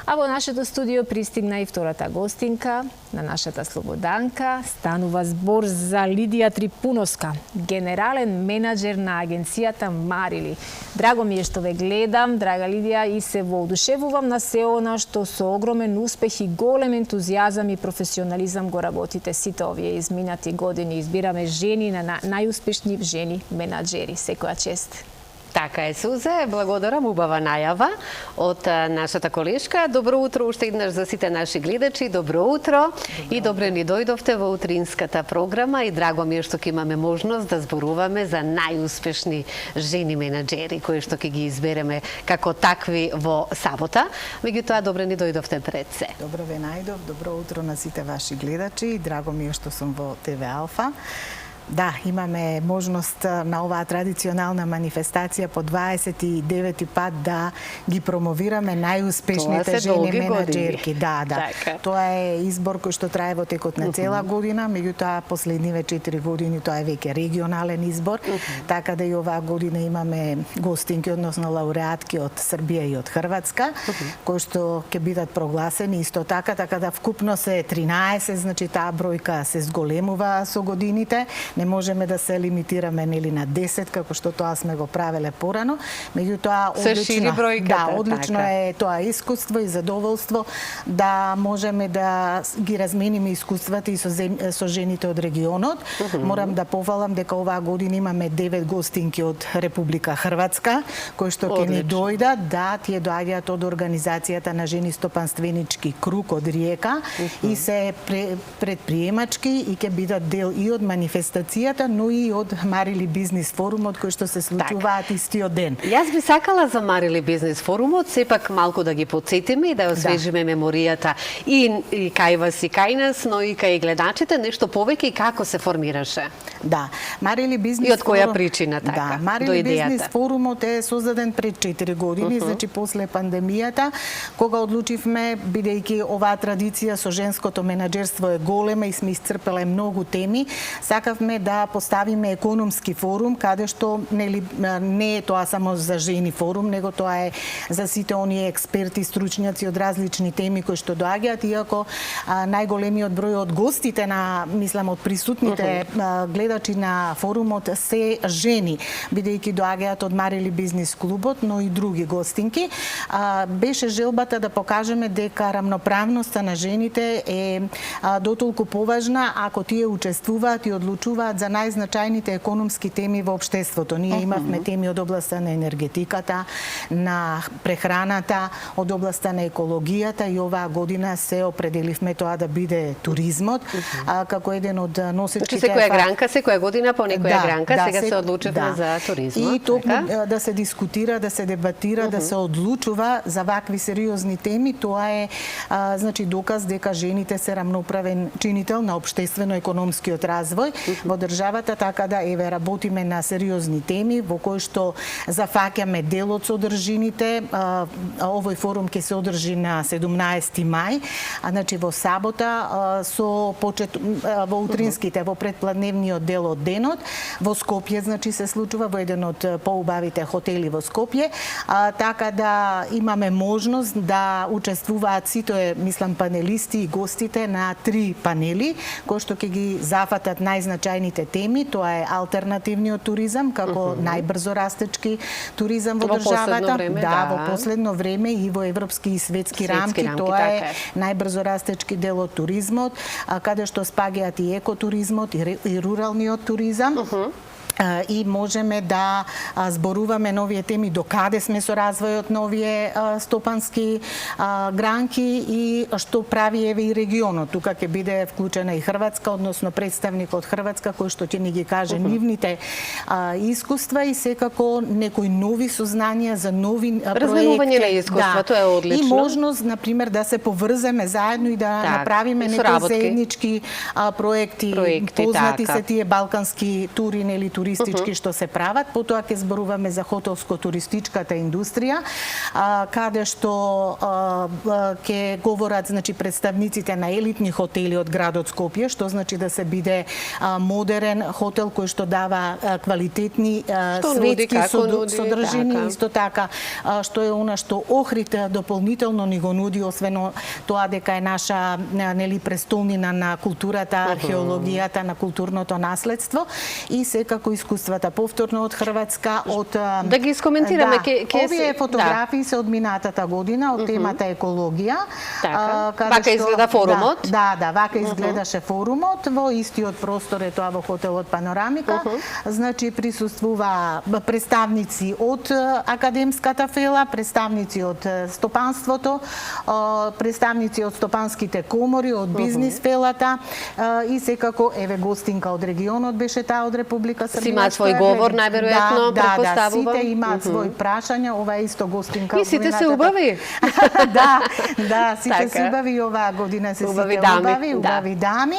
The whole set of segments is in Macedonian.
А во нашето студио пристигна и втората гостинка на нашата Слободанка. Станува збор за Лидија Трипуновска, генерален менаџер на агенцијата Марили. Драго ми е што ве гледам, драга Лидија, и се воодушевувам на се она што со огромен успех и голем ентузијазам и професионализам го работите сите овие изминати години. Избираме жени на најуспешни жени менаџери. Секоја чест. Така е, Сузе. Благодарам, убава најава од нашата колешка. Добро утро уште еднаш за сите наши гледачи. Добро утро. И добре ни дојдовте во утринската програма и драго ми е што ќе имаме можност да зборуваме за најуспешни жени менаџери кои што ќе ги избереме како такви во сабота. Меѓутоа, добре ни дојдовте пред се. Добро ве најдов. Добро утро на сите ваши гледачи. Драго ми е што сум во ТВ Алфа. Да, имаме можност на оваа традиционална манифестација по 29 пат да ги промовираме најуспешните жени менаџерки. Да. Тоа е избор кој што трае во текот на цела година, меѓутоа последниве 4 години тоа е веќе регионален избор, така да и оваа година имаме гостинки, односно лауреатки од Србија и од Хрватска, кои што ќе бидат прогласени исто така да вкупно се 13, значи таа бројка се зголемува со годините. Не можеме да се лимитираме на 10, како што тоа сме го правеле порано, меѓутоа одлично е тоа искуство и задоволство да можеме да ги размениме искуствата и со жените од регионот. Морам да пофалам дека оваа година имаме 9 гостинки од Република Хрватска, кои што ќе ни дојдат. Да, тие доаѓаат од организацијата на жени стопанственички круг од Риека и се предприемачки и ќе бидат дел и од манифестацијата, но и од Марили бизнис форумот кој што се случуваат истиот ден. Јас би сакала за Марили бизнис форумот сепак малку да ги потсетиме и да освежиме меморијата и кај вас и кај нас, но и кај гледачите, нешто повеќе и како се формираше. Да, Марили бизнис и од која причина така? Да, Марили бизнис форумот е создаден пред 4 години, значи после пандемијата, кога одлучивме, бидејќи оваа традиција со женското менаџерство е голема и сме исцрпеле многу теми, сакавме да поставиме економски форум, каде што не е тоа само за жени форум, него тоа е за сите оние експерти, стручњаци од различни теми кои што доаѓаат, иако најголемиот број од гостите од присутните гледачи на форумот се жени, бидејќи доаѓаат од Марили бизнис клубот, но и други гостинки. Беше желбата да покажеме дека рамноправноста на жените е дотолку поважна ако тие учествуваат и одлучуваат за најзначајните економски теми во општеството. Ние имавме теми од областа на енергетиката, на прехраната, од областа на екологијата и оваа година се определивме тоа да биде туризмот, како еден од носечките. Секоја година по некоја гранка, сега се одлучивме за туризмот. И токму да се дискутира, да се дебатира, да се одлучува за вакви сериозни теми, тоа е значи доказ дека жените се рамноправен чинител на општествено-економскиот развој во државата, така да работиме на сериозни теми во кои што зафаќаме дел од содржините. Овој форум ќе се одржи на 17 мај, значи во сабота со почет во утринските, во предпладневниот дел од денот. Во Скопје, значи се случува во еден од поубавите хотели во Скопје, така да имаме можност да учествуваат сите, панелисти и гостите на 3 панели, кои што ќе ги зафатат најзначајните теми. Тоа е алтернативниот туризам како најбрзо растечки туризам во државата. Во последно време и во европски и светски рамки тоа е најбрзо растечки дел од туризмот, каде што спаѓаат и екотуризмот и руралниот туризам. И можеме да зборуваме новие теми, докаде сме со развојот на овие стопански гранки и што прави и регионот. Тука ќе биде вклучена и Хрватска, односно представник од Хрватска кој што ќе ни ги каже нивните искуства и секако некои нови сознанија за нови проекти. Разменување на искуства, тоа е одлично. И можност, например, да се поврземе заедно и да направиме некои заеднички проекти. Познати се тие балкански тури, нели туристички што се прават. Потоа ќе зборуваме за хотелско-туристичката индустрија, каде што ќе говорат, значи, представниците на елитни хотели од градот Скопје, што значи да се биде модерен хотел кој што дава квалитетни светски содржини, исто така што е она што Охрид дополнително ни го нуди, освен тоа дека е наша, нели, престолнина на културата, археологијата, на културното наследство и секако искуствата повторно од Хрватска, од да ги искоментираме овие фотографии се од минатата година од темата екологија. Вака изгледа форумот. Да, вака изгледаше форумот во истиот простор, е тоа во хотелот Панорамика. Значи присуствува представници од академската фела, представници од стопанството, представници од стопанските комори, од бизнис фелата и секако еве гостинка од регионот беше таа од Република Србија. Си имаат свој говор, најверојатно, Да, претпоставувам. сите имаат свој прашања, ова е исто гостинка. И сите се убави. Да, сите се убави, оваа година се сите убави дами.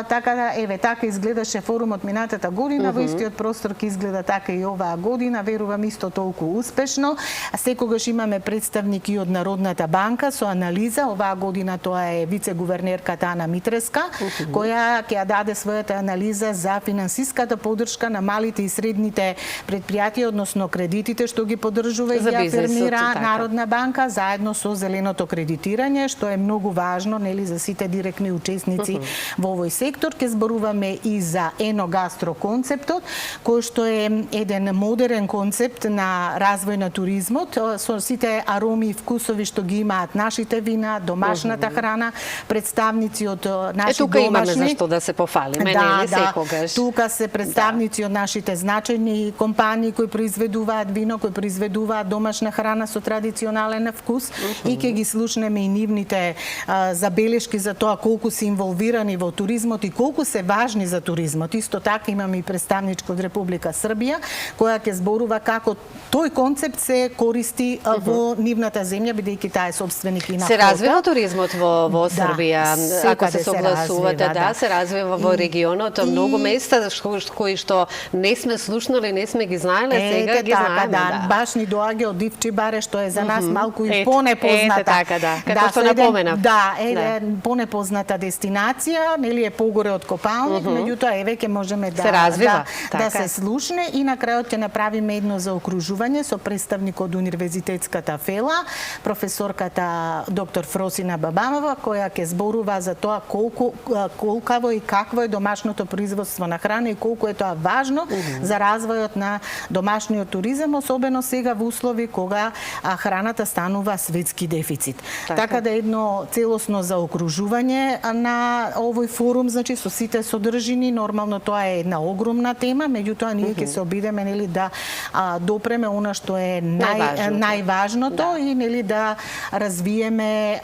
Така да, еве, така изгледаше форумот минатата година, во истиот простор ќе изгледа така и оваа година, верувам исто толку успешно. Секогаш имаме представник и од Народната банка со анализа. Оваа година тоа е вице-гувернерката Ана Митреска, која ќе ја даде својата анализа за финансиската поддршка на малите и средните предпријатија, односно кредитите што ги поддржува и ја фирмира Народна банка, заедно со зеленото кредитирање, што е многу важно, нели, за сите директни учесници во овој сектор. Ке зборуваме и за еногастро концептот, кој што е еден модерен концепт на развој на туризмот, со сите ароми и вкусови што ги имаат нашите вина, домашната храна, представници од наши тука домашни. Имаме зашто да се пофалиме, нели, секогаш. Тука се представници од нашите значајни компании кои произведуваат вино, кои произведуваат домашна храна со традиционален вкус и ќе ги слушнеме и нивните забелешки за тоа колку се инволвирани во туризмот и колку се важни за туризмот. Исто така имаме и представничка од Република Србија која ќе зборува како тој концепт се користи во нивната земја, бидејќи таа е собственик и на се развива туризмот во Србија, ако се согласувате, се развива во регионот, многу места кои што не сме слушнали, не сме ги знаеле, сега ги знаеме. Да, баш ни доаѓа од Дивчибаре, што е за нас малку и понепозната. Така, како што напоменав. Да, е понепозната дестинација, нели е погоре од Копалник, меѓутоа еве ќе можеме да се развива, да се слушне и на крајот ќе направиме едно заокружување со представник од Универзитетската фела, професорката доктор Фросина Бабамова, која ќе зборува за тоа колкаво и какво е домашното производство на храна и колку е тоа важно за развојот на домашниот туризам, особено сега во услови кога храната станува светски дефицит. Така да едно целосно заокружување на овој форум, значи со сите содржини, нормално тоа е една огромна тема, меѓутоа ние ќе се обидеме, нели, да допреме она што е најважното и, нели, да развиеме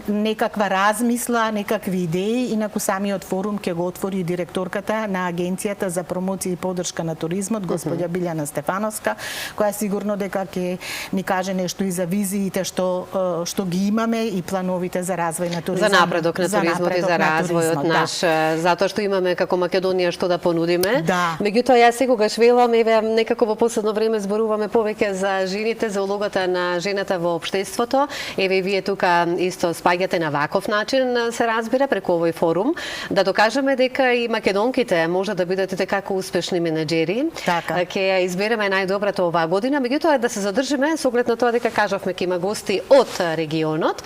некаква размисла, некакви идеи. Инаку самиот форум ќе го отвори директорката на Агенцијата за промоција и поддршка на туризмот, господја Билјана Стефановска, која сигурно дека ќе ни каже нешто и за визиите што ги имаме и плановите за развој на туризмот. За напредок на туризмот и за развојот наш, затоа што имаме како Македонија што да понудиме. Меѓутоа јас секогаш велам, еве некако во последно време зборуваме повеќе за жените, за улогата на жената во општеството. Еве вие тука исто спаѓате на ваков начин, се разбира, преку овој форум, да докажеме дека и македонките може да бидат како успешни менаџери. Ќе ја избереме најдобрата оваа година, меѓутоа да се задржиме со оглед на тоа дека кажавме ќе има гости од регионот.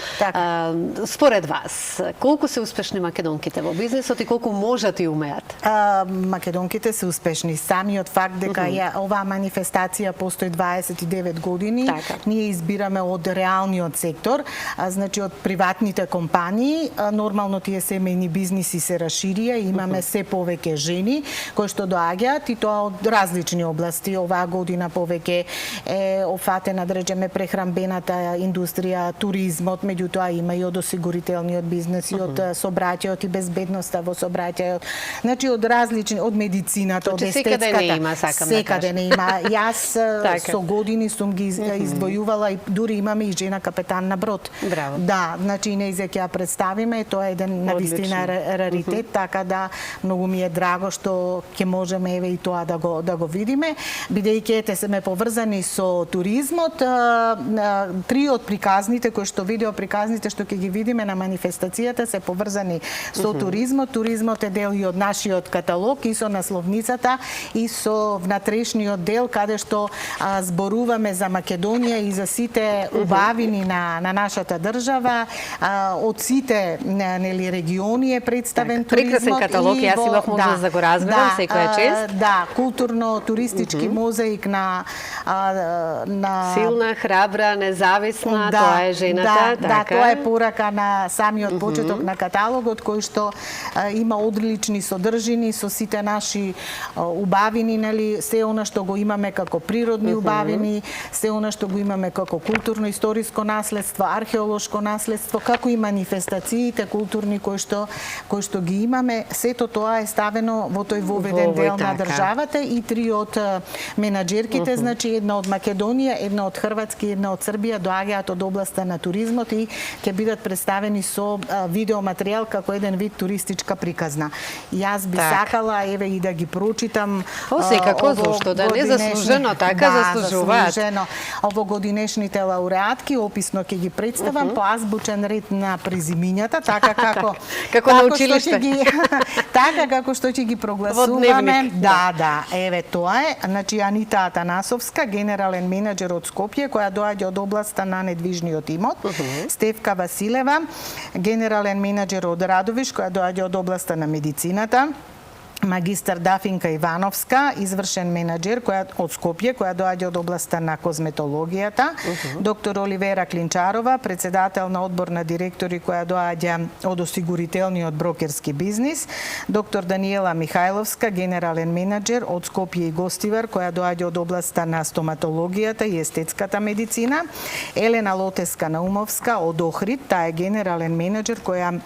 Според вас, колку се успешни македонките во бизнисот и колку можат и умеат? Македонките се успешни. Самиот факт дека оваа манифестација постои 29 години, ние избираме од реалниот сектор, значи од приватните компании, нормално тие семејни бизниси се расширија и имаме се повеќе жени кои што доаѓаат и тоа од различни области. Оваа година повеќе е офатена, да речеме, прехранбената индустрија, туризмот, меѓутоа има и од осигурителниот бизнес, и од сообраќајот и безбедноста во сообраќајот. Значи од различни, од медицината, од естетската. Секаде не има, сакам да кажам. Не има. Јас со години сум ги издвојувала и дури имаме и жена капетан на брод. Браво. Да, значи нејзе ќе ја представиме, тоа е еден навистина раритет, така да многу ми е драго што ќе можеме еве и тоа да го видиме, бидејќи ете се ме поврзани со туризмот. Три од приказните кои што видео приказните што ќе ги видиме на манифестацијата се поврзани со туризмот. Туризмот е дел и од нашиот каталог и со насловницата и со внатрешниот дел каде што зборуваме за Македонија и за сите убавини на нашата држава. Од сите нели региони е представен туризмот. Прекрасен каталог, јас имав можност да го разгледам секоја чест. Да, културно-туристички мозаик на силна, храбра, независна, тоа е жената, Да, тоа е порака на самиот почеток на каталогот кој што има одлични содржини со сите наши убавини, нели, се она што го имаме како природни убавини, се она што го имаме како културно-историско наследство, археолошко наследство, како и манифестациите културни кои што ги имаме, сето тоа е ставено во тој воведен дел на државата и три од менаџерките, значи една од Македонија, една од Хрватска и една од Србија доаѓаат од областа на туризмот и ќе бидат представени со видеоматеријал како еден вид туристичка приказна. Јас би сакала еве и да ги прочитам секако, зошто да не, заслужено, така заслужуваат. Овогодинешните лауреатки, описно ќе ги представам по азбучен ред на презимињата, така како на училиште. Така како што ќе ги прогласуваме. Да, еве тоа е. Значи Анита Атанасовска, генерален менаџер од Скопје, која доаѓа од областа на недвижниот имот. Стефка Василева, генерален менаџер од Радовиш, која доаѓа од областа на медицината. Магистар Дафинка Ивановска, извршен менаџер од Скопје, која доаѓа од областа на козметологијата. Доктор Оливера Клинчарова, председател на одбор на директори, која доаѓа од осигурителниот брокерски бизнис. Доктор Даниела Михајловска, генерален менаџер од Скопје и Гостивар, која доаѓа од областа на стоматологијата и естетската медицина. Елена Лотеска Наумовска од Охрид, таа е генерален менаџер која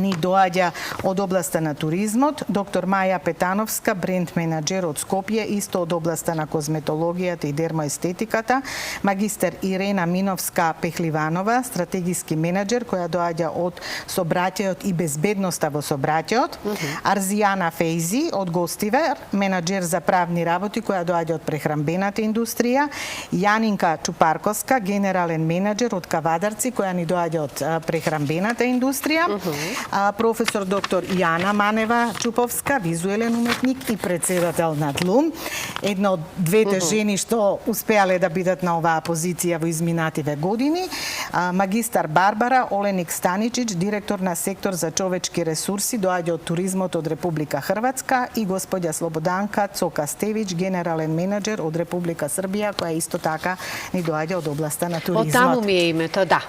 ни доаѓа од областа на туризмот. Доктор Маја Петановска, бренд менаџер од Скопје, исто од областа на козметологијата и дермоестетиката. Магистар Ирена Миновска Пехливанова, стратегиски менаџер која доаѓа од сообраќајот и безбедноста во сообраќајот. Арзијана Фейзи од Гостивар, менаџер за правни работи која доаѓа од прехранбената индустрија. Јанинка Чупарковска, генерален менаџер од Кавадарци која ни доаѓа од прехранбената индустрија. Професор доктор Јана Манева Чуповска, визуелен уметник и председател на ДЛУМ. Една од двете жени што успеале да бидат на оваа позиција во изминативе години. Магистар Барбара Оленик Станичич, директор на сектор за човечки ресурси, доаѓа од туризмот од Република Хрватска, и господја Слободанка Цока Стевич, генерален менаџер од Република Србија, која исто така ни доаѓа од областа на туризмот. Од таму ми е името, да.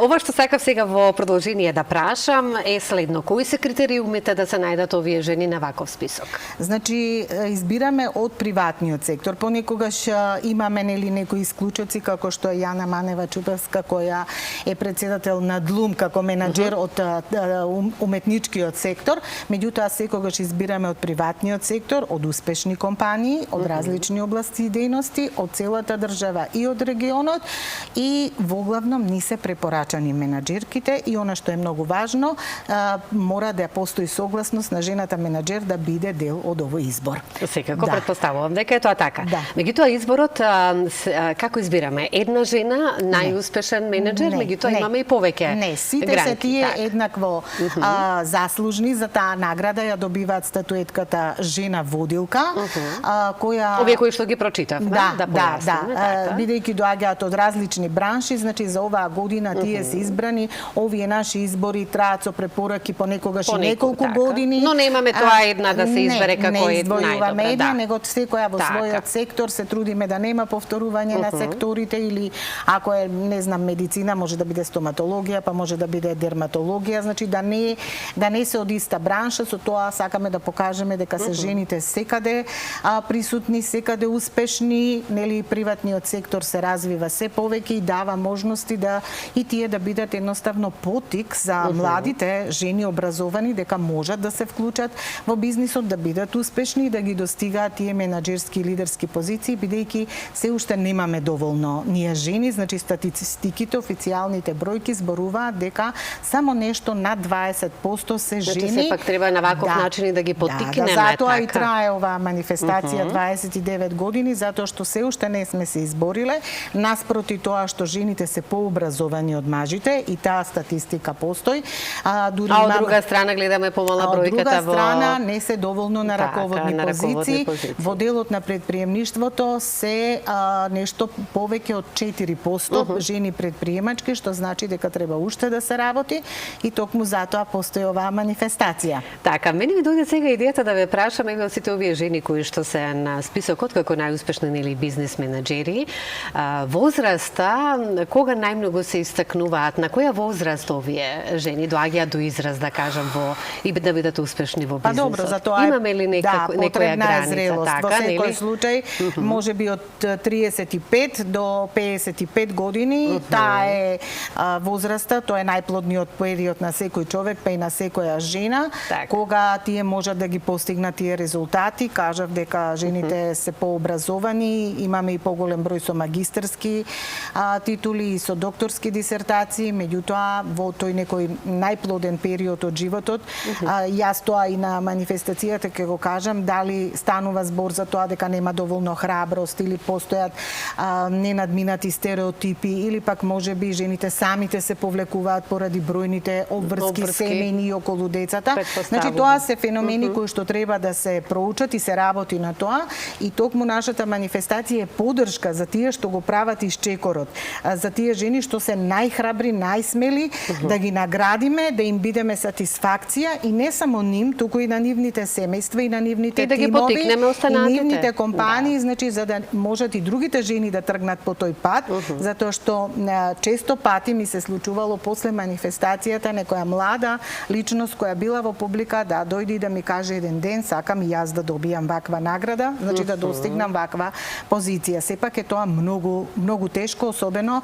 Ова што сакав сега во продолжение да прашам е следно. Кои се критериумите да се најдат овие жени на ваков список? Значи, избираме од приватниот сектор. Понекогаш имаме некои исклучоци, како што е Јана Манева Чуповска, која е председател на ДЛУМ како менаџер од уметничкиот сектор. Меѓутоа, секогаш избираме од приватниот сектор, од успешни компании, од различни области и дејности, од целата држава и од регионот, и воглавном ни се препорачани менаџерките, и она што е многу важно, мора да постои согласност на жената менаџер да биде дел од овој избор. Секако претпоставувам дека е тоа така. Да. Меѓутоа изборот како избираме? Една жена најуспешен менаџер, меѓутоа имаме и повеќе. Не, сите се тие еднакво заслужни за таа награда, ја добиваат статуетката жена водилка, која овие кои што ги прочитав, да, бидејќи доаѓаат од различни бранши, значи за оваа година тие се избрани. Овие наши избори траат со препораки понекогаш и неколку години. Но немаме тоа една да се избере како е најдобра. Да. Него секоја во својот сектор се трудиме да нема повторување на секторите, или ако е, не знам, медицина, може да биде стоматологија, па може да биде дерматологија, значи да не се од иста бранша. Со тоа сакаме да покажеме дека се жените секаде присутни, секаде успешни, нели приватниот сектор се развива се повеќе и дава можности да и тие да бидат едноставно потик предизвик за младите жени образовани дека можат да се вклучат во бизнисот, да бидат успешни и да ги достигаат тие менаџерски и лидерски позиции, бидејќи се уште немаме доволно ние жени, значи статистиките, официјалните бројки зборуваат дека само нешто над 20% се жени. Значи сепак треба на ваков начин да ги поттикнеме, затоа така. И трае оваа манифестација 29 години, затоа што се уште не сме се избориле, наспроти тоа што жените се пообразовани од мажите и таа статистика постои. Дури од друга страна гледаме помала бројката во... Од друга страна не се доволно на раководни позиции. Во делот на предприемништвото се нешто повеќе од 4% жени предприемачки, што значи дека треба уште да се работи и токму затоа постои оваа манифестација. Така, мене ми дојде сега идејата да ве прашам еве сите овие жени кои што се на списокот како најуспешни нели бизнис менаџери, возраста кога најмногу се истакнуваат, на која возраст овие жени доаѓаат до израз, да кажам, во и да бидат успешни во бизнисот? Па добро, затоа имаме ли некоја граница, зрелост. така, во секој нели? случај може би од 35 до 55 години, таа е возраста, тоа е најплодниот период на секој човек, па и на секоја жена, кога тие можат да ги постигнат тие резултати. Кажав дека жените се пообразовани, имаме и поголем број со магистерски титули и со докторски дисертации, меѓутоа во тој некој најплоден период од животот, јас тоа и на манифестацијата ќе го кажам, дали станува збор за тоа дека нема доволно храброст или постојат ненадминати стереотипи или пак можеби жените самите се повлекуваат поради бројните обврски семејни околу децата. Значи тоа се феномени кои што треба да се проучат и се работи на тоа и токму нашата манифестација е поддршка за тие што го прават исчекорот, за тие жени што се најхрабри, најсмели, да ги наградиме, да им бидеме сатисфакција и не само ним, туку и на нивните семејства и на нивните да ги тимови поттикнеме останатите. И нивните компании, значи за да можат и другите жени да тргнат по тој пат, затоа што често пати ми се случувало после манифестацијата некоја млада личност која била во публика да дојде и да ми каже еден ден сакам и јас да добијам ваква награда, значи да достигнам ваква позиција. Сепак е тоа многу тешко, особено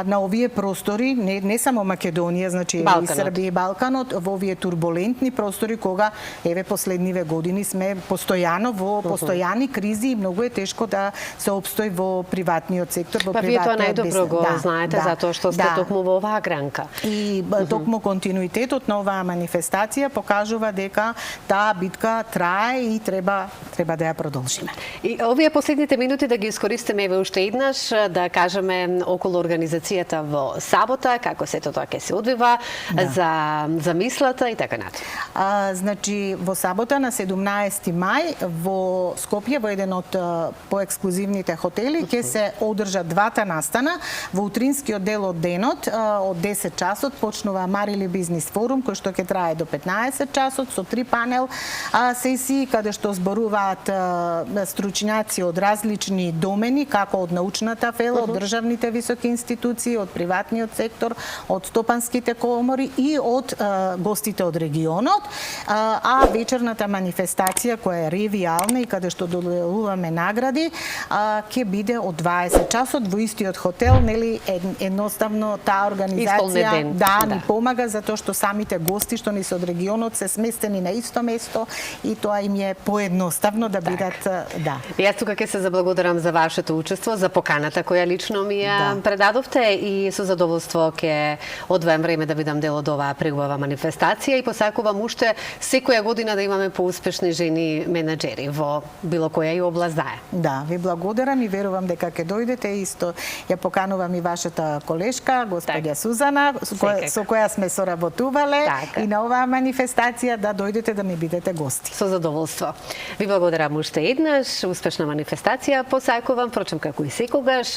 на овие простори, не само Македонија, значи Балканот. и Србија и Балканот, во овие турбулентни простори кога еве последниве години сме постојано во постојани кризи и многу е тешко да се опстои во приватниот сектор, во вие тоа приватниот најдобро бизнес. го знаете затоа што сте токму во оваа гранка. И токму континуитетот на оваа манифестација покажува дека таа битка трае и треба да ја продолжиме. И овие последните минути да ги искористиме еве уште еднаш да кажеме околу организацијата во сабота, како сето тоа ќе се одвива, за мислата и така натаму. Значи во сабота на 17 мај во Скопје во еден од поексклузивните хотели ќе се одржат двата настана. Во утринскиот дел од денот од 10 часот почнува Марили бизнис форум кој што ќе трае до 15 часот со 3 панел сесии каде што зборуваат стручњаци од различни домени, како од научната фела, од државните високи институции, од приватниот сектор, од стопанските комори и од гостите од регионот. А вечерната манифестација која е ревијална и каде што доделуваме награди ќе биде од 20 часот во истиот хотел, нели едноставно таа организација ни помага затоа што самите гости што ни се од регионот се сместени на исто место и тоа им е поедноставно да бидат Јас тука ќе се заблагодарам за вашето учество, за поканата која лично ми ја предадовте и со задоволство ќе одвојам време да видам дел од оваа преубава манифестација и посакувам уште секоја година да имаме поуспешни жени менаџери во било која и област да е. Да, ви благодарам и верувам дека ќе дојдете, исто ја поканувам и вашата колешка, господја Сузана, со која сме соработувале и на оваа манифестација да дојдете да ми бидете гости. Со задоволство. Ви благодарам уште еднаш, успешна манифестација посакувам, впрочем како и секогаш,